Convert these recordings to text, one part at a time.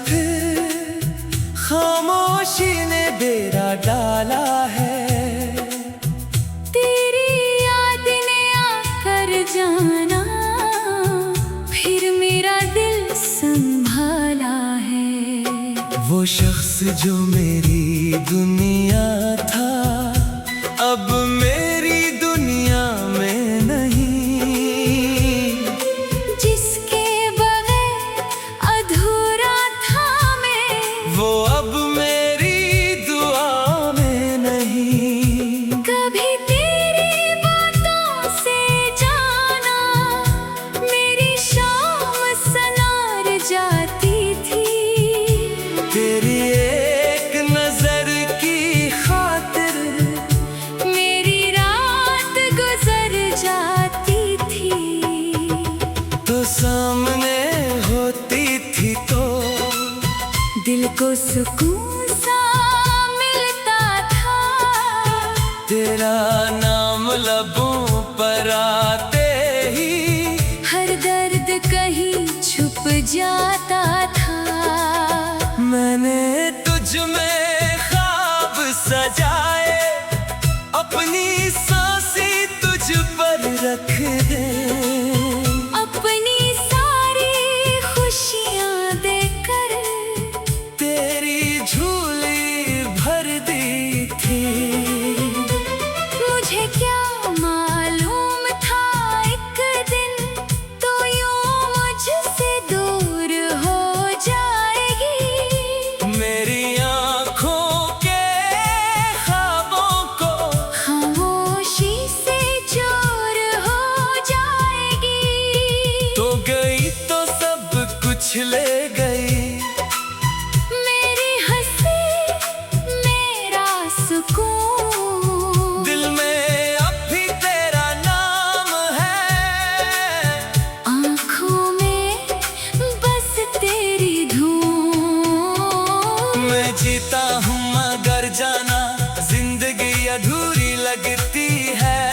फिर खामोशी ने डेरा डाला है। तेरी याद ने आकर जाना, फिर मेरा दिल संभाला है। वो शख्स जो मेरी दुनिया था, अब मेरी दुनिया में नहीं। जिसके बगैर अधूरा था मैं, वो अब मेरी दुआ में नहीं। कभी तेरी बातों से जाना, मेरी शाम सनार जाती थी। तेरी एक नजर की खातिर मेरी रात गुजर जाती थी। तो सामने होती थी तो दिल को सुकून सा मिलता था। तेरा नाम लबों पर आते ही हर दर्द कहीं छुप जाता था। मैंने तुझ में ख्वाब सजाए, अपनी सांसें तुझ पर रख दे। अपनी सारी खुशियाँ देकर तेरी झोली भर दी थी। मुझे क्या मालूम था एक दिन तो यूं मुझसे दूर हो जाएगी। मेरी आँखों के ख्वाबों को खामोशी से चूर हो जाएगी। तो गई तो सब कुछ ले गई। मेरी हंसी मेरा सुकून, दिल में अब भी तेरा नाम है। आँखों में बस तेरी धूम। मैं जीता हूँ मगर जाना जिंदगी अधूरी लगती है।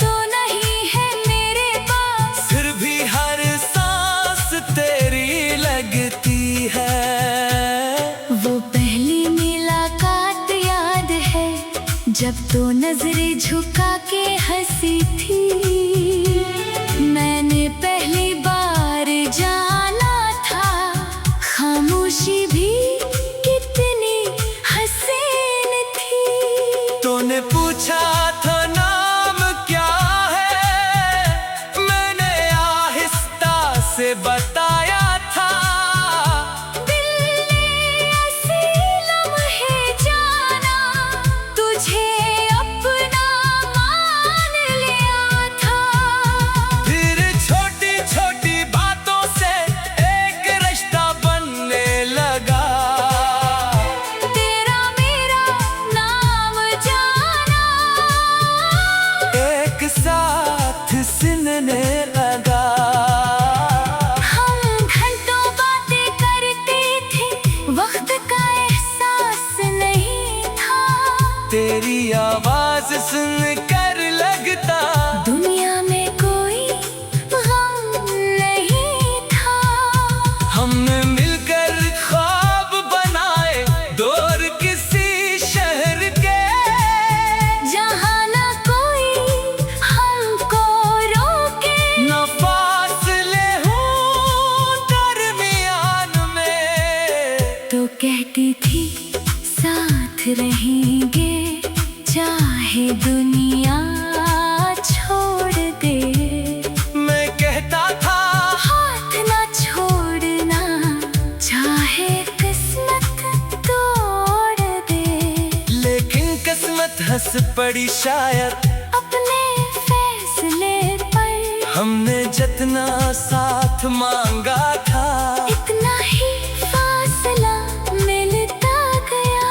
तो नहीं है मेरे पास, फिर भी हर सांस तेरी लगती है। वो पहली मुलाकात याद है, जब तो नजरें झुका के हंसी थी। मैंने पहली बार जाना था खामोशी भी कितनी हसीन थी। तूने पूछा था नाम क्या है, मैंने आहिस्ता से बताया था। दिल ने ऐसे लम्हे जाना, तुझे अपना मान लिया था। फिर छोटी छोटी बातों से एक रिश्ता बनने लगा। तेरा मेरा नाम जाना, एक साथ सिलने लगा। हम घंटों बातें करते थे, वक्त का एहसास नहीं था। तेरी आवाज सुनकर लगता दुनिया में कोई गम नहीं था। हमने मिलकर ख्वाब बनाए दूर किसी शहर के। जहाँ ना कोई हमको रोके, न फासले हों दरमियान में। तो कहती थी साथ रहेंगे, चाहे दुनिया छोड़ दे। मैं कहता था हाथ ना छोड़ना, चाहे किस्मत तोड़ दे। लेकिन किस्मत हंस पड़ी शायद अपने फैसले पर, हमने जितना साथ मांगा था। इतना ही फासला मिलता गया।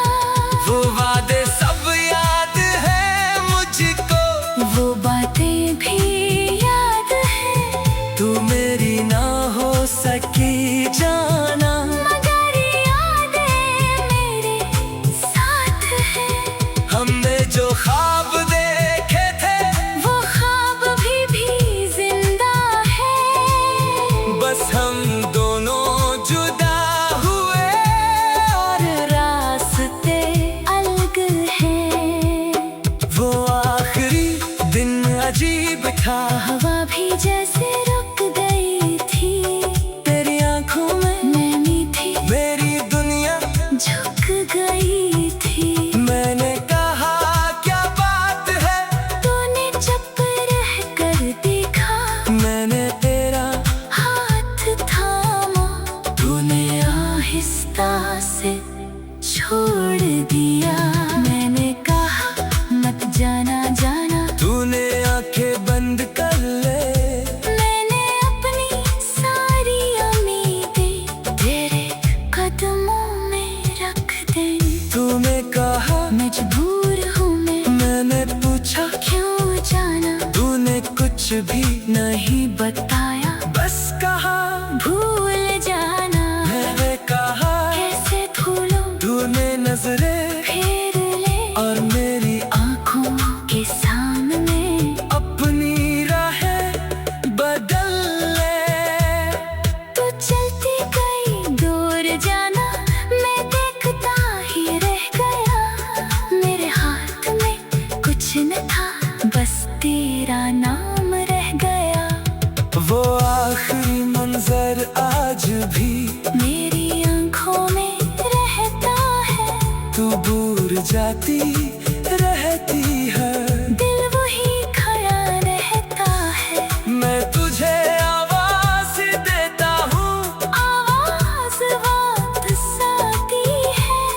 वो वादे सब याद है मुझको, वो बातें भी याद है, तू मेरी ना हो सकी जाना। मगर यादें मेरे साथ है। हमने जो ख्वाब देखे थे वो ख्वाब भी जिंदा है। बस हम रास्ता से छोड़ दिया। मैंने कहा मत जाना जाना, तूने आंखें बंद कर ले। मैंने अपनी सारी उम्मीदें तेरे कदमों में रख दी। तूने कहा मजबूर हूँ मैं, मैंने पूछा क्यों जाना। तूने कुछ भी नहीं बताया, बस कहा भूल जाना। मैंने कहा कैसे भूलूं, तूने नजरें फेर ले और मेरी आँखों के सामने अपनी राहें बदल ले। तू चलती गई दूर जाना, मैं देखता ही रह गया। मेरे हाथ में कुछ न था, बस तेरा नाम रह गया। वो आखिरी मंजर आज भी मेरी आँखों में रहता है, तू दूर जाती रहती है। दिल वही खड़ा रहता है। मैं तुझे आवाज देता हूँ, आवाज वापस आती है,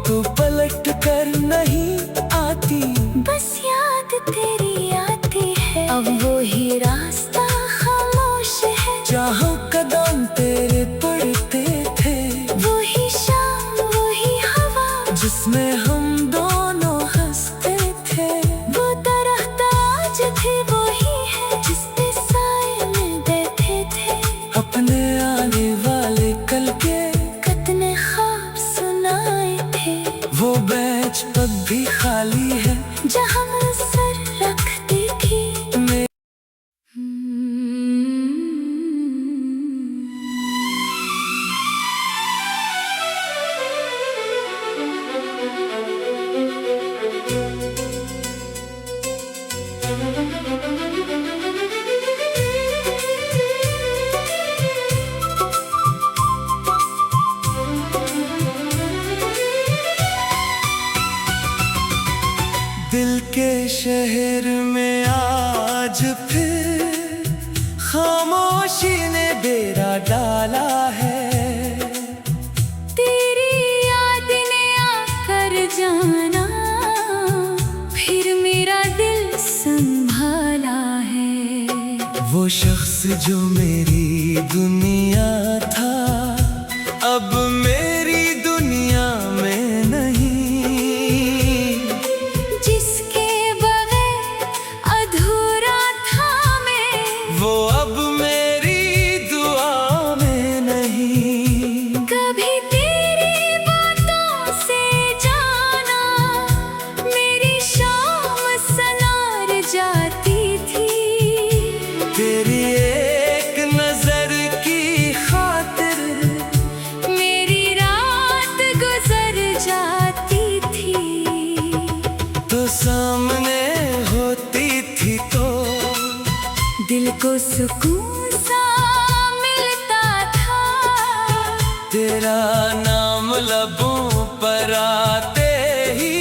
तू पलट कर नहीं आती। बस याद तेरी आती है। अब वही रास्ता खामोश है, जहाँ कदम तेरे पड़ते थे, वही शाम वही हवा जिसमें हम दोनों हंसते थे। वो दरख्त आज भी वही है, जिस पे साए में बैठे थे। अपने आने वाले कल के कितने ख्वाब सुनाए थे, वो बेंच अब भी खाली है, जहाँ मैं सर रखती थी। दिल के शहर में आज फिर खामोशी ने डेरा डाला है। तेरी याद ने आकर जाना, फिर मेरा दिल संभाला है। वो शख्स जो मेरी दुनिया था, अब मेरी दुनिया में नहीं। जिसके बगैर अधूरा था मैं, वो अब मेरी दुआ में नहीं। कभी तेरी बातों से जाना, मेरी शाम सनार जाती थी। तेरी एक नजर की खातिर मेरी रात गुजर जाती थी। तो सामने होती थी तो दिल को सुकून सा मिलता था। तेरा नाम लबों पर आते ही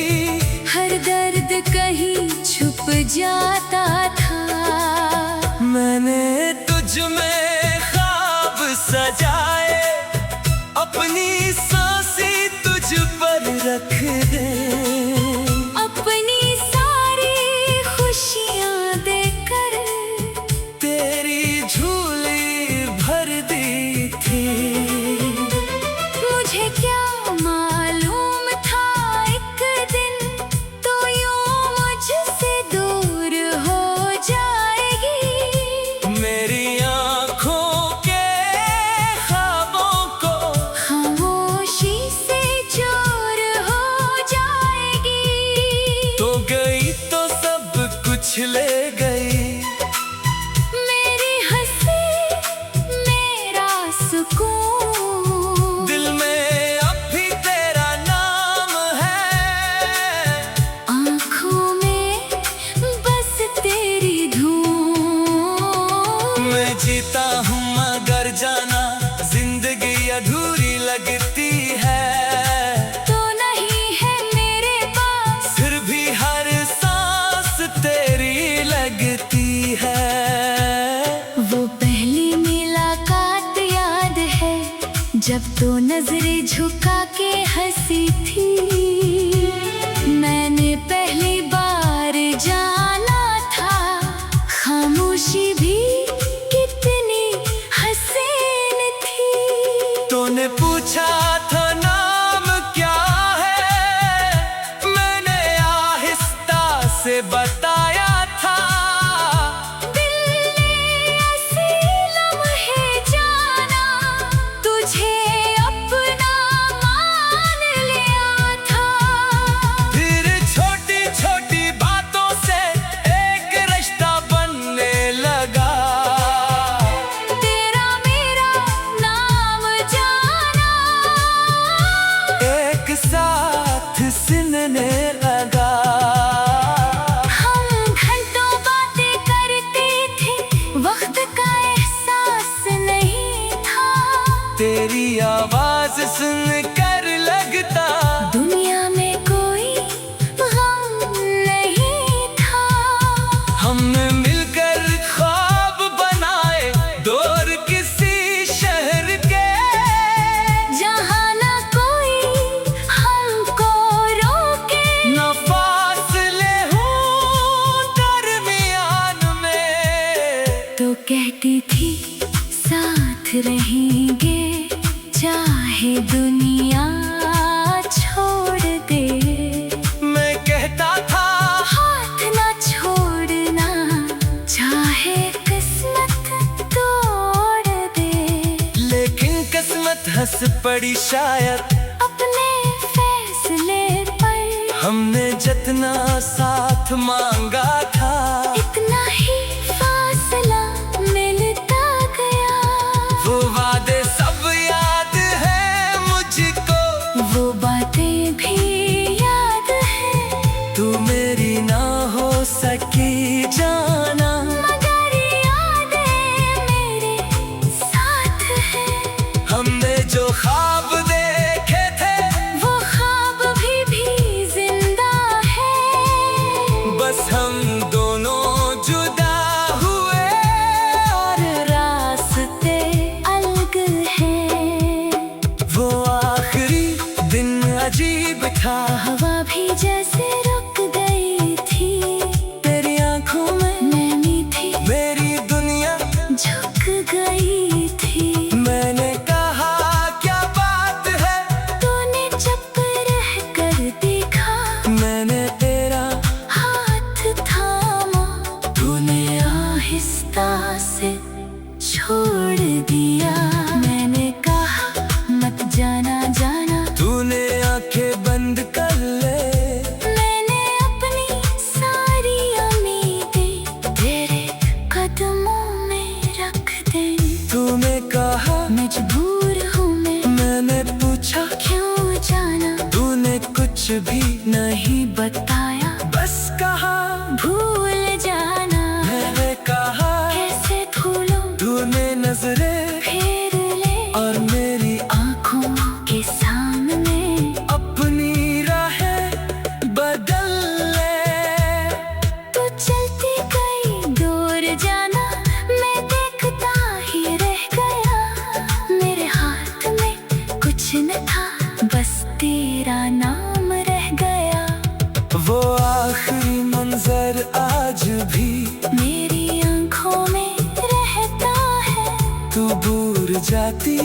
हर दर्द कहीं छुप जाता था। मैंने तुझ में ख्वाब सजाए, अपनी सांसें तुझ पर रख दे। अपनी सारी खुशियाँ देकर तेरी झोली भर दी थी। मुझे क्या मालूम था एक दिन तो यूं मुझसे दूर हो जाएगी। मेरी आँखों के ख्वाबों को खामोशी से चोर हो जाएगी। तो गई तो सब कुछ ले गई। मेरी हंसी मेरा सुकून, दिल में अब भी तेरा नाम है, आँखों में बस तेरी धूम। मैं जीता हूँ मगर जाना जिंदगी अधूरी लगती है। तो नहीं है मेरे पास, फिर भी हर सांस तेरी से झुका के हंसी थी। मैंने पहली बार जाना था खामोशी भी कितनी हसीन थी। तूने पूछा था नाम क्या है, मैंने आहिस्ता से बताया था। दिल ने ऐसे लम्हे जाना, तुझे अपना मान लिया था। फिर छोटी छोटी बातों से एक रिश्ता बनने लगा। तेरा मेरा नाम जाना, एक साथ सुनने लगा। हम घंटों बातें करते थे, वक्त का एहसास नहीं था। तेरी आवाज सुनकर लगता दुनिया में कोई गम नहीं था। हमने मिलकर ख्वाब बनाए दूर किसी शहर के, जहाँ ना कोई हमको रोके, न फासले हूँ दरमियान में। तो कहती थी साथ रहेंगे चाहे दुनिया छोड़ दे। मैं कहता था हाथ ना छोड़ना चाहे किस्मत तोड़ दे। लेकिन किस्मत हंस पड़ी शायद अपने फैसले पर हमने जितना साथ मांगा था। इतना ही फासला मिलता गया। वो वादे सब याद है मुझको, वो बातें भी याद है, तू मेरी ना हो सकी जाना। मगर यादें मेरे साथ है। हमने जो ख्वाब देखे थे वो ख्वाब भी जिंदा है। बस हम दोनों जुदा हुए और रास्ते अलग हैं। वो आखिरी दिन अजीब था। हवा भी जैसे रुक गई थी, तेरी आंखों में नैनी थी मेरी दुनिया झुक गई थी। मैंने कहा क्या बात है, तूने चुप रह कर देखा, मैंने तेरा हाथ थामा, तूने आहिस्ता से छोड़ दिया। मैंने कहा मत जाना जाना, तूने आंखें बंद कर ले। मैंने अपनी सारी उम्मीदें तेरे कदमों में रख दी। तूने कहा मजबूर हूँ मैं, मैंने पूछा क्यों जाना, तूने कुछ भी नहीं बताया, बस कहा भूल जाना। मैंने कहा कैसे भूलूं, तूने नजरें फेर ले और मेरी आँखों के सामने। अपनी राहें बदल ले। तू चलती गई दूर जाना, मैं देखता ही रह गया। मेरे हाथ में कुछ न था, बस तेरा नाम रह गया। वो आखिरी मंजर आज भी मेरी आँखों में रहता है, तू दूर जाती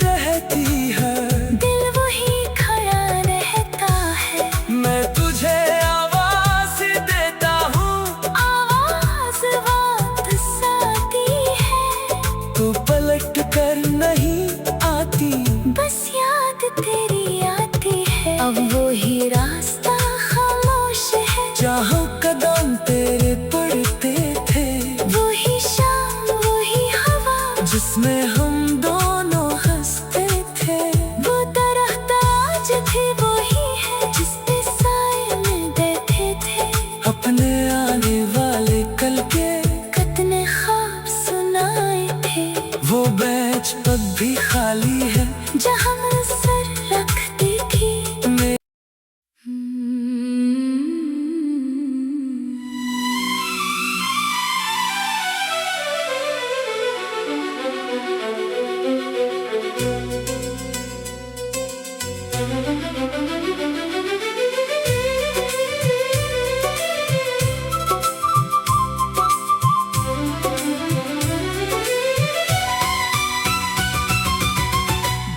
रहती है। दिल वही खड़ा रहता है। मैं तुझे आवाज देता हूँ, आवाज वापस आती है, तू पलट कर नहीं आती। बस याद तेरी आती है। अब वही रास्ता खामोश है, जहाँ कदम तेरे पड़ते थे, वही शाम वही हवा, जिसमें हम दोनों हंसते थे। वो दरख्त आज भी वही है, जिस पे साए में बैठे थे। अपने आने वाले कल के कितने ख्वाब सुनाए थे, वो बेंच अब भी खाली है, जहाँ सर रख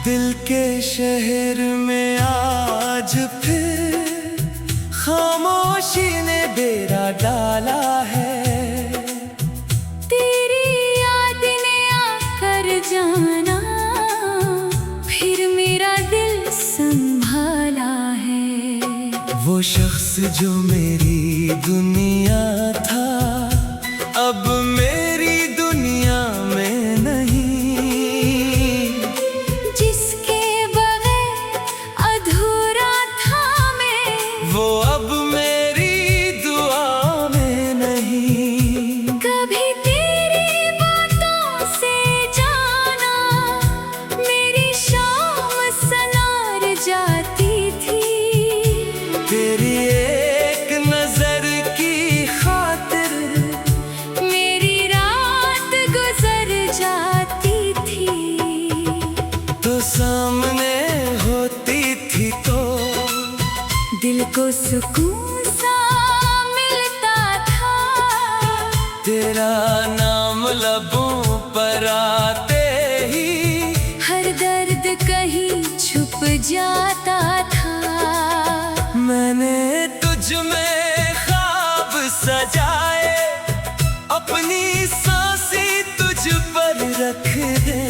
दिल के शहर में आज फिर खामोशी ने डेरा डाला है। तेरी याद ने आकर जाना फिर मेरा दिल संभाला है। वो शख्स जो मेरी दुनिया था अब मेरी दुनिया में नहीं। जिसके बगैर अधूरा था मैं वो अब मेरी दुआ में नहीं। कभी तेरी बातों से जाना मेरी शाम सनार जाती थी। तेरी एक नजर की खातिर मेरी रात गुजर जाती थी। तो सामने होती थी तो दिल को सुकून सा मिलता था। तेरा नाम लबों पर आते ही हर दर्द कहीं छुप जाता था। मैंने तुझ में ख्वाब सजाए अपनी सांसें तुझ पर रख दे।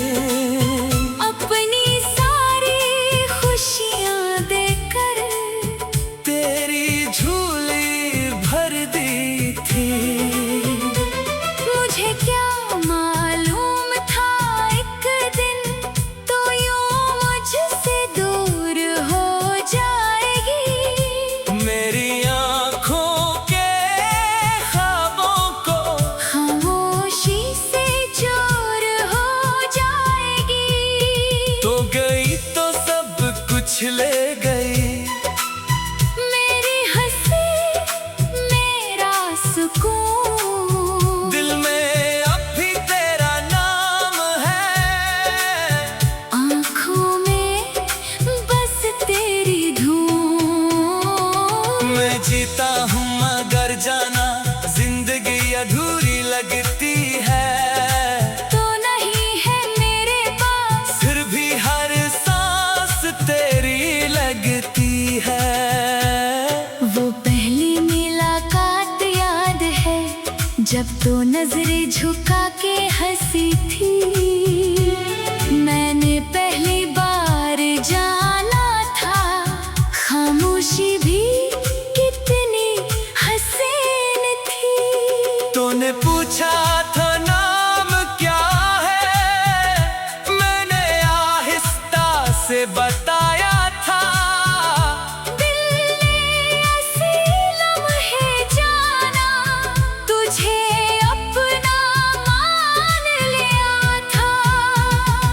अपनी सारी खुशियाँ देकर तेरी झोली भर दी थी। मुझे क्या मालूम था एक दिन तो यूं मुझसे दूर हो जाएगी। मेरी आँखों के ख्वाबों को खामोशी से चोर हो जाएगी। तो गई तो सब कुछ ले गई। मेरी हंसी मेरा सुकून दिल में अब भी तेरा नाम है। आँखों में बस तेरी धूम। मैं जीता हूँ मगर जाना जिंदगी अधूरी लगती है। तो नहीं है मेरे पास फिर भी हर सांस तेरी लगती है। वो पहली मुलाकात याद है जब तो नजरें झुका के हंसी थी। मैंने पहली बार जाना था खामोशी भी कितनी हसीन थी। तूने पूछा था नाम क्या है मैंने आहिस्ता से बताया था। दिल ने ऐसे लम्हे जाना तुझे अपना मान लिया था।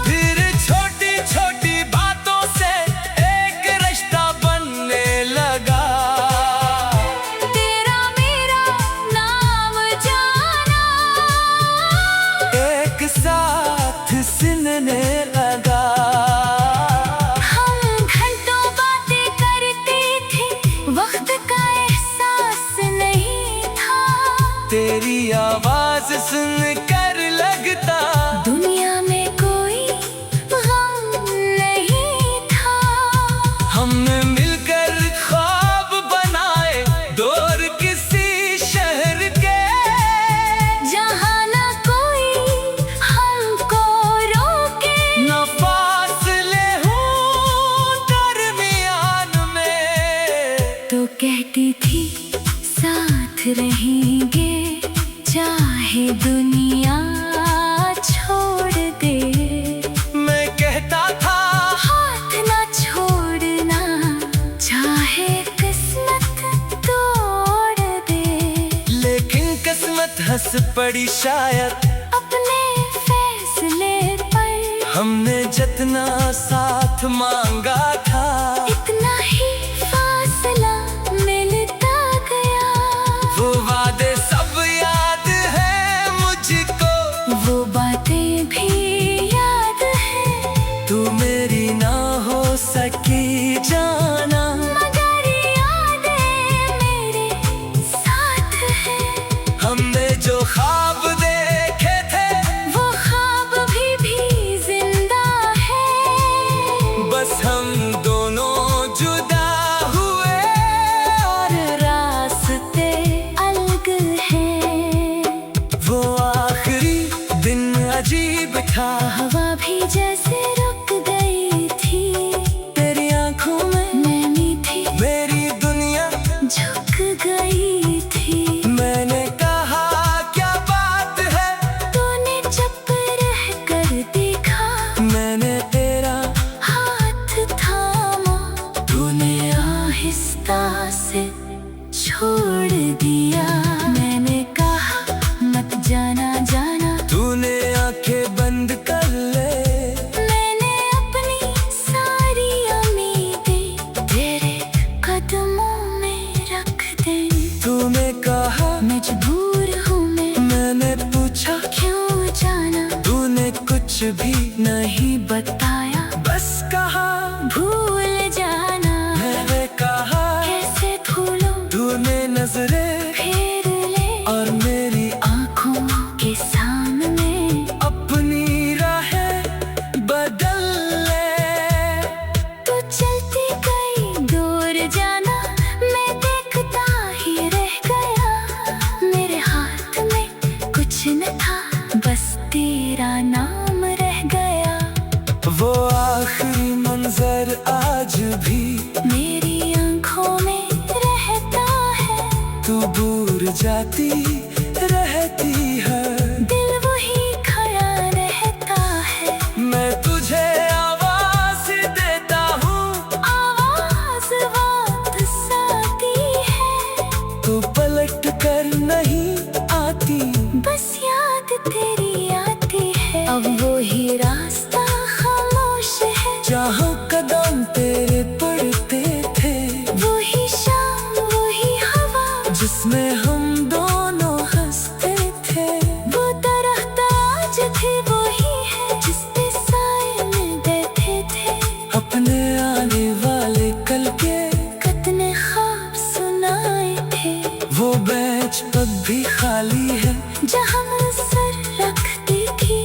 फिर छोटी छोटी बातों से एक रिश्ता बनने लगा। तेरा मेरा नाम जाना एक साथ सिलने लगा। हम घंटों बातें करते थे वक्त का एहसास नहीं था। तेरी आवाज सुनकर लगता दुनिया में कोई गम नहीं था। हमने मिलकर ख्वाब बनाए दूर किसी शहर के। जहाँ ना कोई हमको रोके न फासले हूँ दरमियान में। तो कहती थी साथ रहेंगे चाहे दुनिया छोड़ दे। मैं कहता था हाथ ना छोड़ना चाहे किस्मत तोड़ दे। लेकिन किस्मत हंस पड़ी शायद अपने फैसले पर हमने जितना साथ मांगा था। इतना ही फासला मिलता गया। वो वादे सब याद है मुझको। वो बातें भी याद है। तू मेरी ना हो सकी हम दोनों जुदा हुए और रास्ते अलग हैं। वो आखिरी दिन अजीब था, हवा भी जैसे रुक गई थी, तेरी आंखों में नैनी थी, मेरी दुनिया झुक गई थी। मैंने कहा क्या बात है, तूने चुप रह कर देखा, मैंने तेरा हाथ थामा, तूने आहिस्ता से छोड़ दिया। मैंने कहा मत जाना जाना, तूने आंखें बंद कर ले। मैंने अपनी सारी उम्मीदें तेरे कदमों में रख दी। तूने कहा मजबूर हूँ मैं, मैंने पूछा क्यों जाना, तूने कुछ भी नहीं बताया, बस कहा भूल जाना। मैंने कहा कैसे भूलूं, तूने नजरें फेर ले और मेरी आँखों के सामने, अपनी राहें बदल ले। तू चलती गई दूर जाना, मैं देखता ही रह गया। मेरे हाथ में कुछ न था, बस तेरा नाम रह गया। वो आखिरी मंजर आज भी मेरी आँखों में रहता है, तू दूर जाती रहती है। दिल वही खड़ा रहता है, मैं तुझे आवाज देता हूँ, आवाज वापस आती है, तू पलट कर नहीं आती। बस याद तेरी आती है। अब वही रास्ता खामोश है, जहाँ कदम तेरे पड़ते थे, वही शाम वही हवा, जिसमें हम दोनों हंसते थे। वो दरख्त आज भी वही है, जिस पे साए में बैठे थे। अपने आने वाले कल के कितने ख्वाब सुनाए थे, वो बेंच अब भी खाली है, जहाँ मैं सर रखती थी।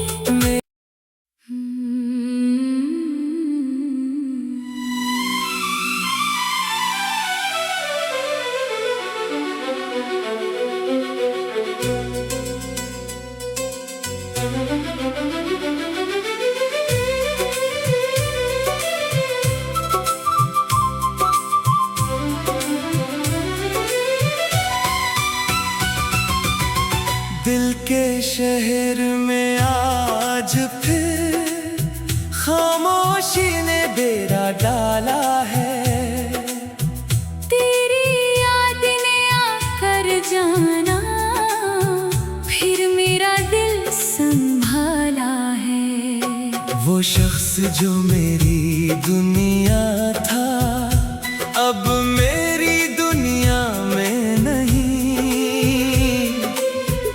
दिल के शहर में आज फिर खामोशी ने डेरा डाला है। तेरी याद ने आकर जाना, फिर मेरा दिल संभाला है। वो शख्स जो मेरी दुनिया था, अब मेरी दुनिया में नहीं।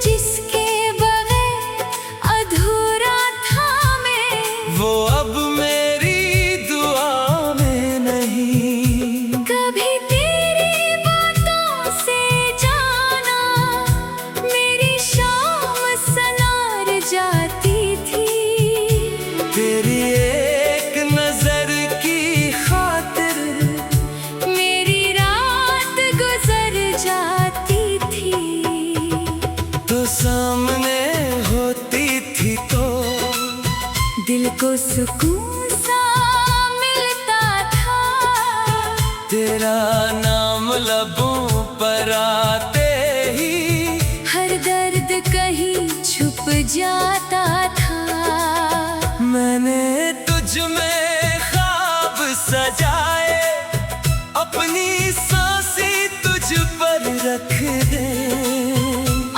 जिसके बगैर अधूरा था मैं, वो अब मेरी दुआ में नहीं। कभी तेरी बातों से जाना, मेरी शाम सनार जाती थी। तेरी एक नजर की खातिर मेरी रात गुजर जाती थी। तो सामने होती थी तो दिल को सुकून सा मिलता था, तेरा नाम लबों पर आते ही हर दर्द कहीं छुप जाता था। मैंने तुझ में ख्वाब सजाए, अपनी सांसें तुझ पर रख दे।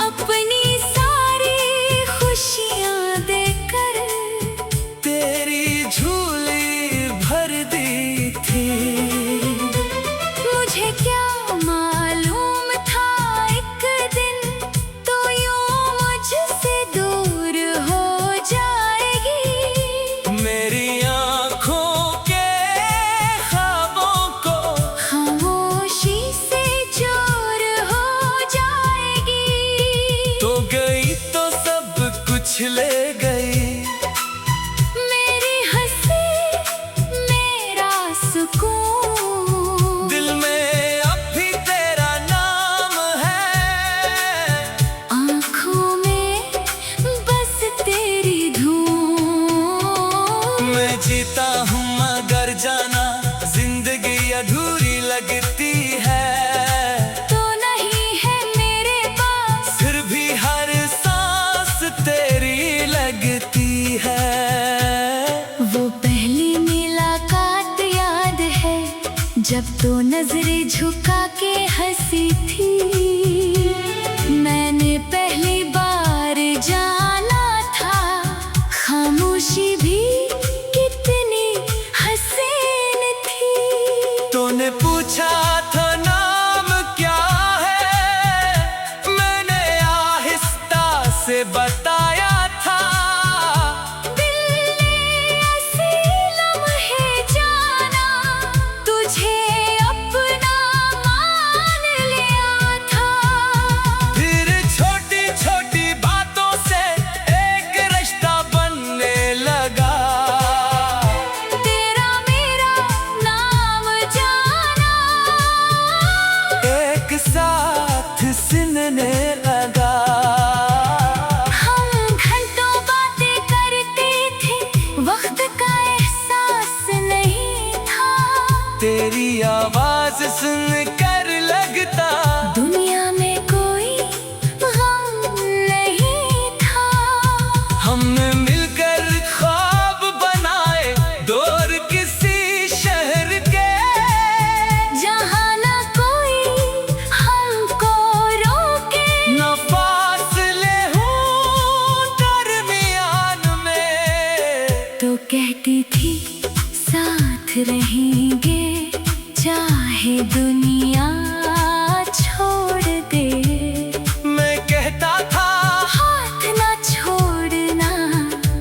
अपनी सारी खुशियाँ देकर तेरी झोली भर दी थी। मुझे क्या मालूम था एक दिन तो यूं मुझसे दूर हो जाएगी। मेरी आँखों के ख्वाबों को खामोशी से चूर हो जाएगी। तो गई तो सब कुछ ले गई। मेरी हंसी, मेरा जब तो नजरें झुका के हंसी थी, मैंने पहली बार जाना था खामोशी भी कितनी हसीन थी। तूने पूछा था नाम क्या है, मैंने आहिस्ता से बताया था। साथ सुनने लगा, हम घंटों बातें करते थे, वक्त का एहसास नहीं था। तेरी आवाज सुनकर लगता दुनिया में कोई गम नहीं था। हमने मिलकर ख्वाब बनाए दूर किसी शहर के, जहाँ तो कहती थी साथ रहेंगे चाहे दुनिया छोड़ दे। मैं कहता था हाथ ना छोड़ना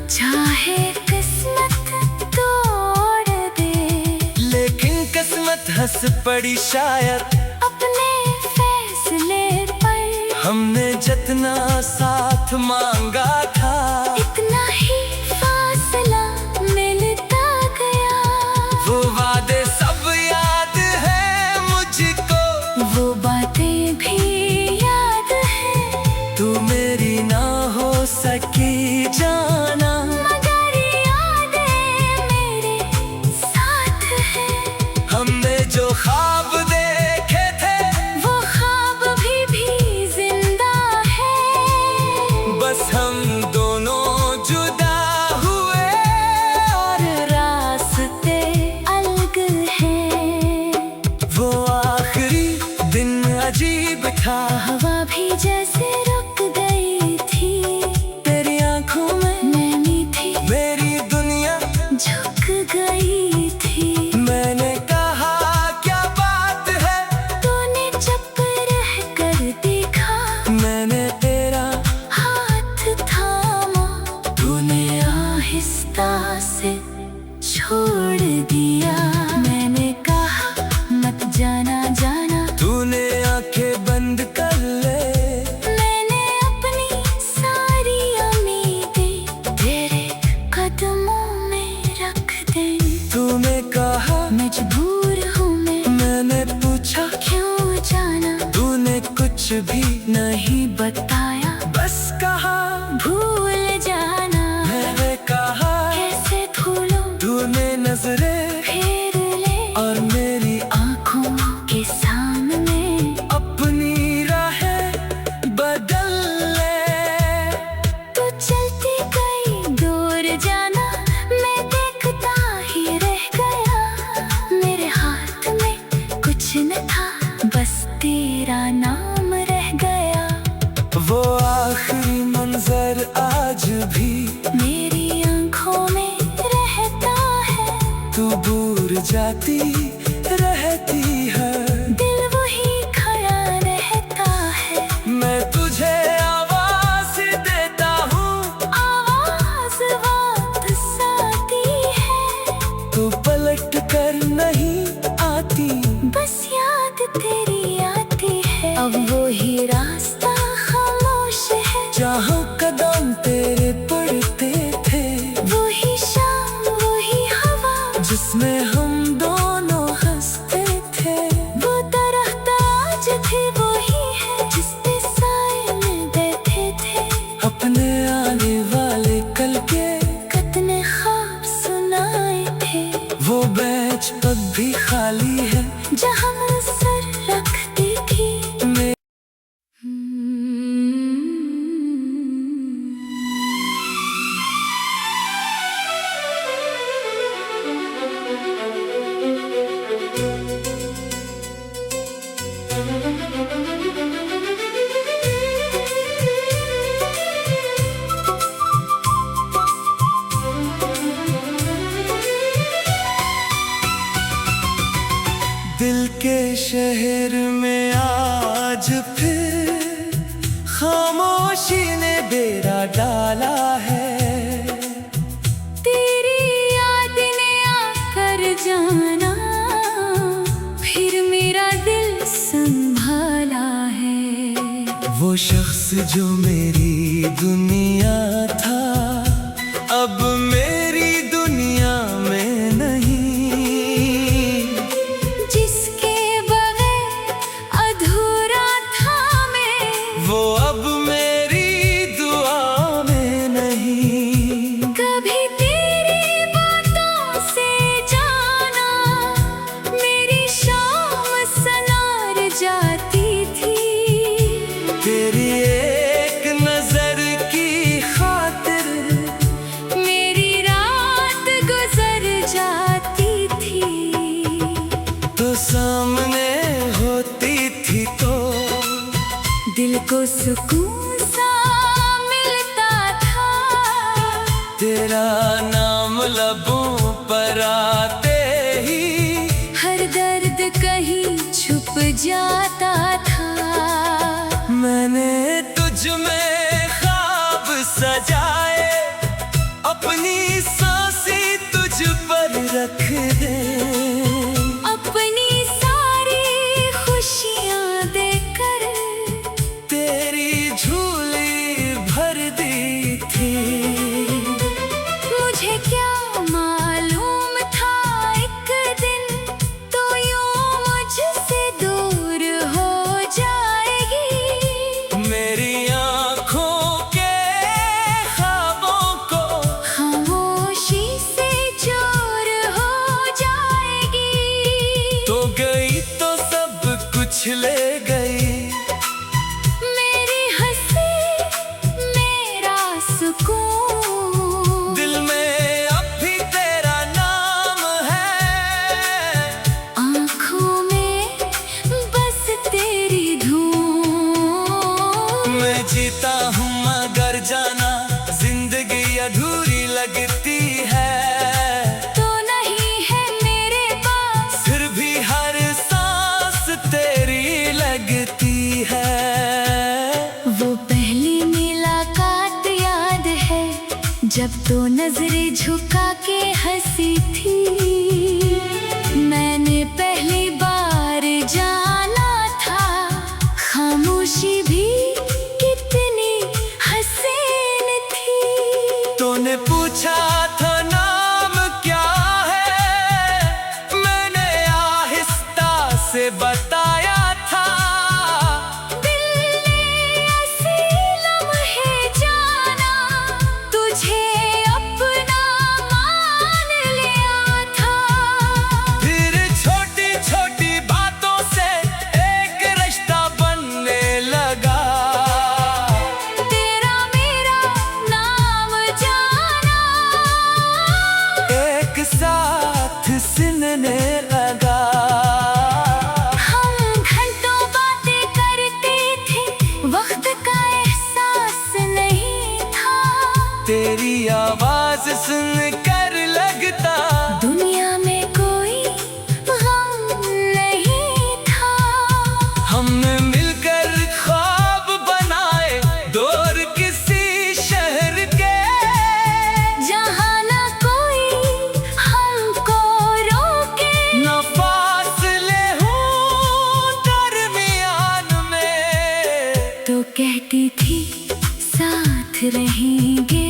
चाहे किस्मत तोड़ दे। लेकिन किस्मत हंस पड़ी शायद अपने फैसले पर। हमने जितना साथ मांगा था इतना ही फासला मिलता गया। वो वादे सब याद है मुझको, वो बातें भी याद है। तू मेरी ना हो सकी जाना, मगर यादें मेरे साथ है। हमने जो ख्वाब देखे थे वो ख्वाब भी जिंदा है। बस हम दोनों जुदा हुए और रास्ते अलग हैं। वो आखिरी दिन अजीब था, हवा भी जैसे रुक गई थी। तेरी आंखों में नैनी थी, मेरी दुनिया झुक गई थी। मैंने कहा क्या बात है, तूने चुप रह कर देखा। मैंने तेरा हाथ थामा, तूने आहिस्ता से छोड़ दिया। मैंने कहा मत जाना जाना, तूने आंखें बंद कर ले। मैंने अपनी सारी उम्मीदें तेरे कदमों में रख दी। तूने कहा मजबूर हूँ मैं, मैंने पूछा क्यों जाना। तूने कुछ भी नहीं बताया, बस कहा भूल जाना। मैंने कहा कैसे भूलूं, तूने नजरें फेर ले और मेरी आँखों के सामने अपनी राहें बदल ले। तू चलती गई दूर जाना, मैं देखता ही रह गया। मेरे हाथ में कुछ न था, बस तेरा नाम रह गया। वो आखिरी मंजर आज भी मेरी आँखों में रहता है। तू दूर जाती रहती है, दिल वही खड़ा रहता है। मैं तुझे आवाज देता हूँ, आवाज वापस आती है। तू पलट कर नहीं आती, बस याद तेरी आती है। अब वो ही रास्ता खामोश है, जहाँ कदम तेरे पड़ते थे। वही शाम वही हवा, जिसमें हम दोनों हंसते थे। वो दरख्त आज भी वही है, जिस पे साए में बैठे थे। अपने आने वाले कल के कितने ख्वाब सुनाए थे। वो बेंच अब भी खाली है, जहाँ मैं सर रखती थी। मैं दिल के शहर में आज फिर खामोशी ने डेरा डाला है। तेरी याद ने आकर जाना फिर मेरा दिल संभाला है। वो शख्स जो मेरी दुनिया था अब मेरी दुनिया में नहीं। जिसके बगैर अधूरा था मैं वो अब मेरी दुआ में नहीं। कभी तेरी बातों से जाना मेरी शाम सनार जाती थी। तेरी एक नजर की खातिर मेरी रात गुजर जाती थी। तो सामने होती थी तो दिल को सुकून सा मिलता था। तेरा नाम लबों पर आते ही हर दर्द कहीं छुप जाता था। मैंने तुझ में ख्वाब सजाए अपनी सांसें तुझ पर रख दे। अपनी सारी खुशियाँ देकर तेरी झोली भर दी थी। मुझे क्या मालूम था एक दिन तो यूं मुझसे दूर हो जाएगी। मेरी आँखों के ख्वाबों को खामोशी से चोर हो जाएगी। तो गई तो सब कुछ ले गई। मेरी हंसी मेरा सुकून दिल में अब भी तेरा नाम है। आँखों में बस तेरी धूम। मैं जीता हूँ मगर जाना जिंदगी अधूरी लगती है। तो नहीं है मेरे पास फिर भी हर सांस तेरी लगती है। वो पहली मुलाकात याद है जब तो नजरें झुका के हंसी थी। मैंने पहली बार जाना था खामोशी भी कितनी हसीन थी। तूने पूछा था नाम क्या है मैंने आहिस्ता से बताया था। दिल ने ऐसे लम्हे जाना तुझे अपना मान लिया था। फिर छोटी छोटी बातों से एक रिश्ता बनने लगा। तेरा मेरा नाम जाना एक साथ सिलने लगा। हम घंटों बातें करते थे वक्त का एहसास नहीं था। तेरी आवाज सुनकर लगता दुनिया में कोई गम नहीं था। हमने मिलकर ख्वाब बनाए दूर किसी शहर के। जहाँ ना कोई हमको रोके न फासले हों दरमियान में। तो कहती थी साथ रहेंगे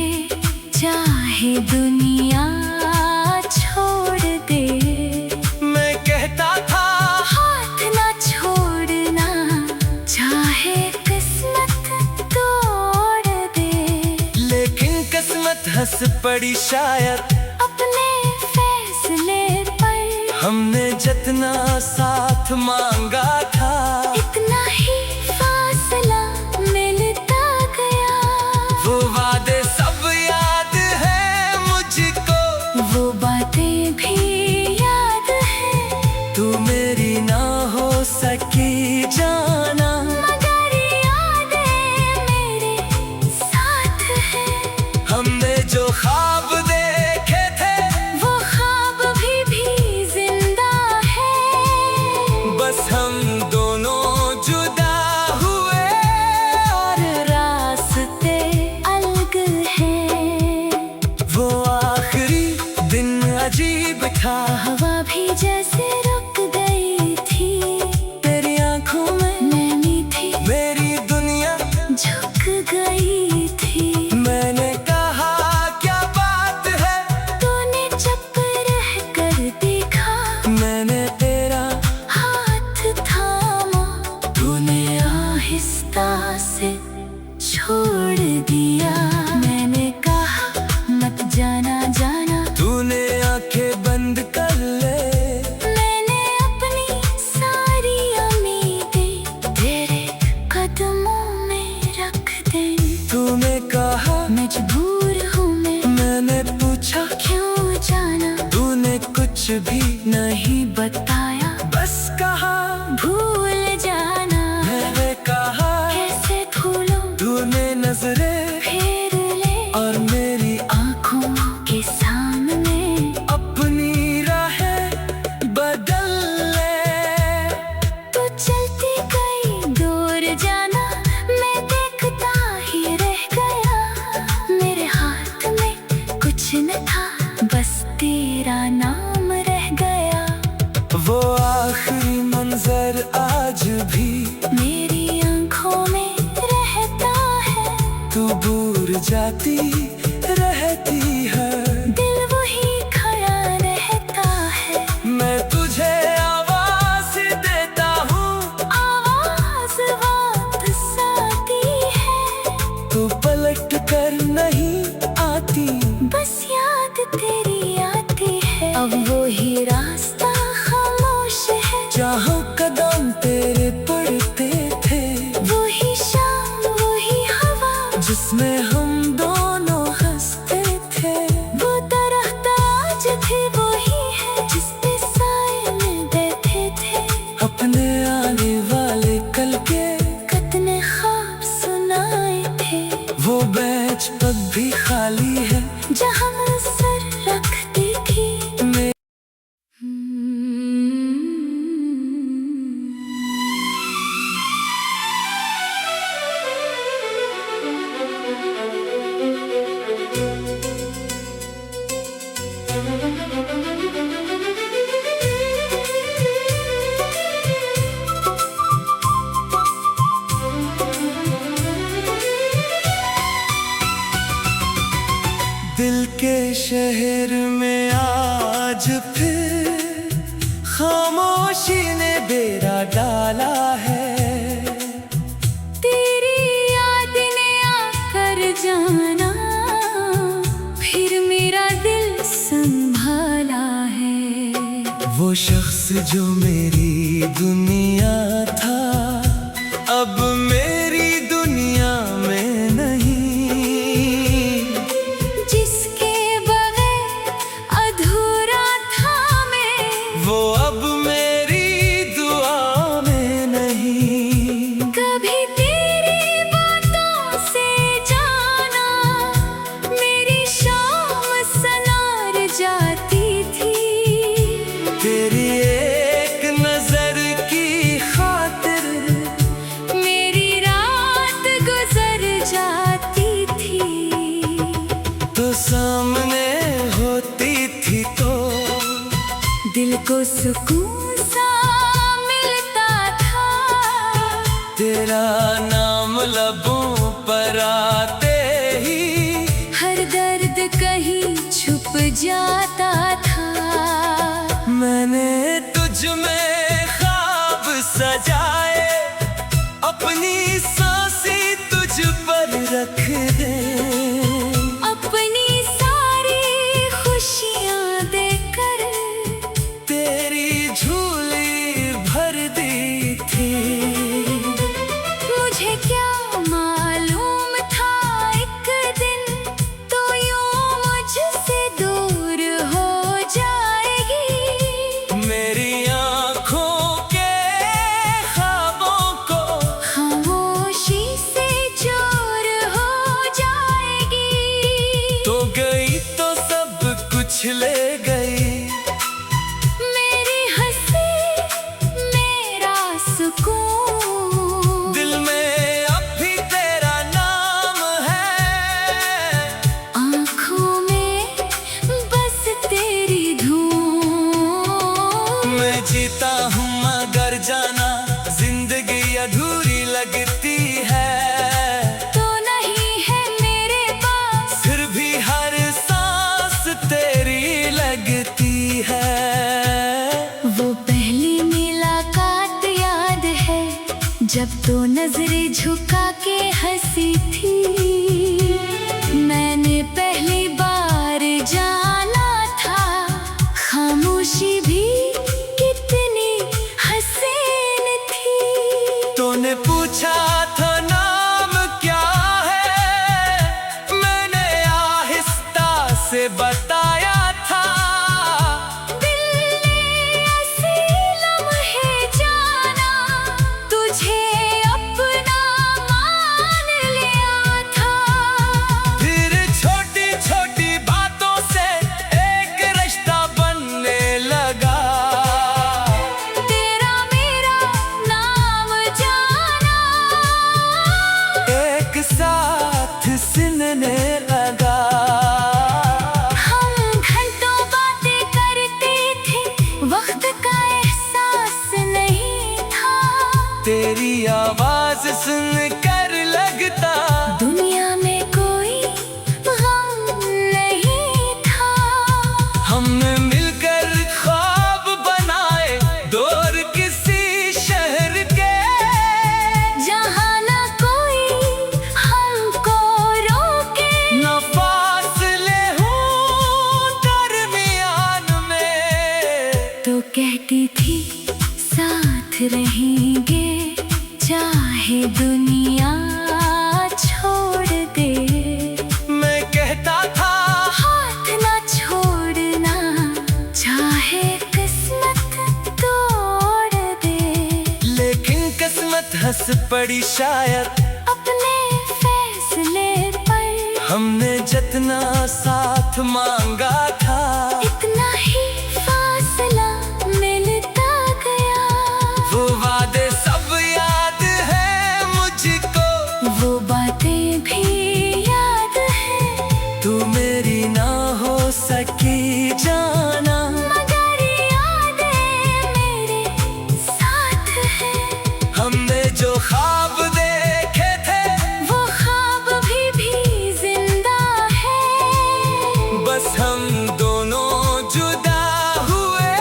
चाहे दुनिया छोड़ दे। मैं कहता था हाथ ना छोड़ना चाहे किस्मत तोड़ दे। लेकिन किस्मत हंस पड़ी शायद अपने फैसले पर हमने जितना साथ मांगा था। इतना ही फासला मिलता गया। वो वादे सब याद है मुझको। वो बातें भी याद है तू मेरी ना हो सकी जाना मगर यादें मेरे साथ है। हमने जो ख्वाब देखे थे वो ख्वाब भी जिंदा है। नजर आज भी मेरी आंखों में रहता है। तू दूर जाती रहती है, दिल वही खड़ा रहता है। मैं तुझे आवाज देता हूँ, आवाज वापस आती है। तू पलट कर नहीं आती, बस याद तेरी आती है। अब वही रास्ता खामोश है, जहाँ कदम तेरे पड़ते थे। वही शाम वही हवा, जिसमें हम दोनों हंसते थे। वो दरख्त आज भी वही है, जिस पे साए में बैठे थे। अपने आने वाले कल के कितने ख्वाब सुनाए थे। वो बेंच पग भी खाली है, जहाँ मैं सर रखती थी। मैं दिल के शहर में आज फिर खामोशी ने डेरा डाला है। तेरी याद ने आकर जाना, फिर मेरा दिल संभाला है। वो शख्स जो मेरी दुनिया था, अब मेरी दुनिया में नहीं। जिसके बगैर अधूरा था मैं, वो अब मेरी दुआ में नहीं। कभी तेरी बातों से जाना, मेरी शाम सनार जाती थी। तेरी एक नजर की खातिर मेरी रात गुजर जाती थी। तो सामने होती थी तो दिल को सुकून सा मिलता था। तेरा नाम लबों पर आते ही हर दर्द कहीं छुप जाता था। मैंने तुझ में ख्वाब सजाए, अपनी सांसें तुझ पर रख दे। अपनी सारी खुशियाँ देकर तेरी झोली भर दी थी। मुझे क्या मालूम था एक दिन तो यूं मुझसे दूर हो जाएगी। मेरी आँखों के ख्वाबों को खामोशी से चोर हो जाएगी। तो गई तो सब कुछ ले गई। मेरी हंसी मेरा सुकून, दिल में अब भी तेरा नाम है, आँखों में बस तेरी धूम। मैं जीता हूँ मगर जाना जिंदगी अधूरी लगती है। तो नहीं है मेरे पास, फिर भी हर सांस तेरी लगती है। वो पहली मुलाकात याद है, जब तो नजरें झुका के हंसी थी। मैंने पहली बार जाना था, खामोशी भी कितनी हसीन थी। तूने पूछा था नाम क्या है, मैंने आहिस्ता से बताया था। दिल ने ऐसे लम्हे जाना, तुझे अपना मान लिया था। तेरी आवाज सुन कर लगता दुनिया में कोई गम नहीं था। हमने मिलकर ख्वाब बनाए दूर किसी शहर के, जहाँ ना कोई हमको रोके, न फासले हूँ दरमियान में। तो कहती थी साथ रहेंगे चाहे दुनिया छोड़ दे। मैं कहता था हाथ ना छोड़ना चाहे किस्मत तोड़ दे। लेकिन किस्मत हंस पड़ी शायद अपने फैसले पर, हमने जितना साथ मांगा था इतना ही फासला मिलता गया। वो वादे सब याद है मुझको, वो बातें भी याद है, तू मेरी ना हो सकी जाना, मगर यादें मेरे साथ है। हमने जो ख्वाब देखे थे वो ख्वाब भी जिंदा है। बस हम दोनों जुदा हुए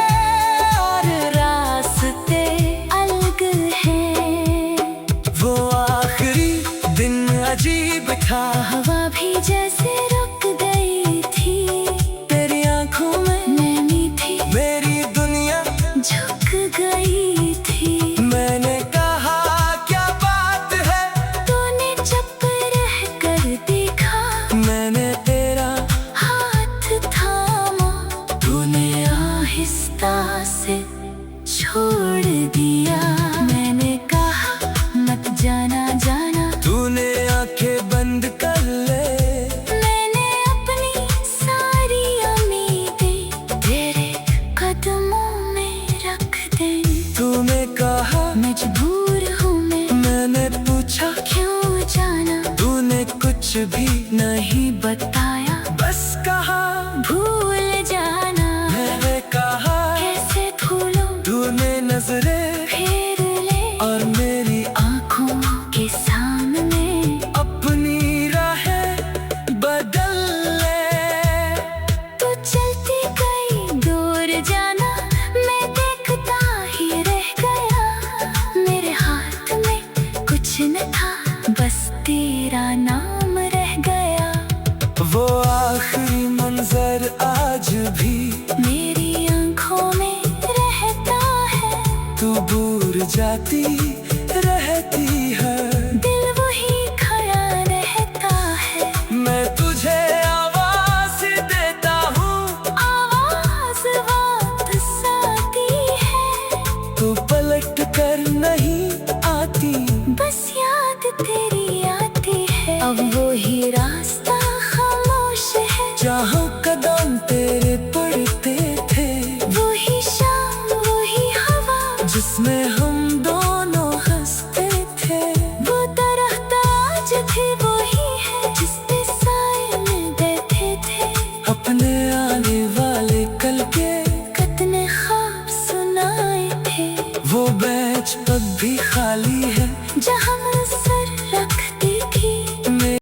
और रास्ते अलग हैं। वो आखिरी दिन अजीब था, हवा भी जैसे रुक गई थी, तेरी आंखों में नैनी थी मेरी दुनिया झुक गई थी। मैंने कहा क्या बात है, तूने चुप रह कर देखा, मैंने तेरा हाथ थामा, तूने आहिस्ता से छोड़ दिया। मैंने कहा मत जाना जाना, तूने आंखें बंद कर ले, मैंने अपनी सारी उम्मीदें तेरे कदमों में रख दी। तूने कहा मजबूर हूँ मैं, मैंने पूछा क्यों जाना, तूने कुछ भी नहीं बताया, बस कहा भूल जाना। मैंने कहा कैसे भूलूं, तूने नजरें फेर ले और मेरी आँखों के सामने, अपनी राहें बदल ले। तू चलती गई दूर जाना, मैं देखता ही रह गया। मेरे हाथ में कुछ न था, बस तेरा नाम रह गया। वो आखिरी मंजर आज भी मेरी आँखों में रहता है, तू भूल जाती रहती है, दिल वही खड़ा रहता है। मैं तुझे आवाज देता हूँ, आवाज वापस आती है, तू पलट कर नहीं आती, बस याद तेरी आती है। अब वही रास्ता खामोश है, जहाँ कदम तेरे पड़ते थे, वही शाम वही हवा, जिसमें हम दोनों हंसते थे। वो दरख्त आज भी वही है, जिस पे साए में बैठे थे। अपने आने वाले कल के कितने ख्वाब सुनाए थे, वो बेंच अब भी खाली है, जहाँ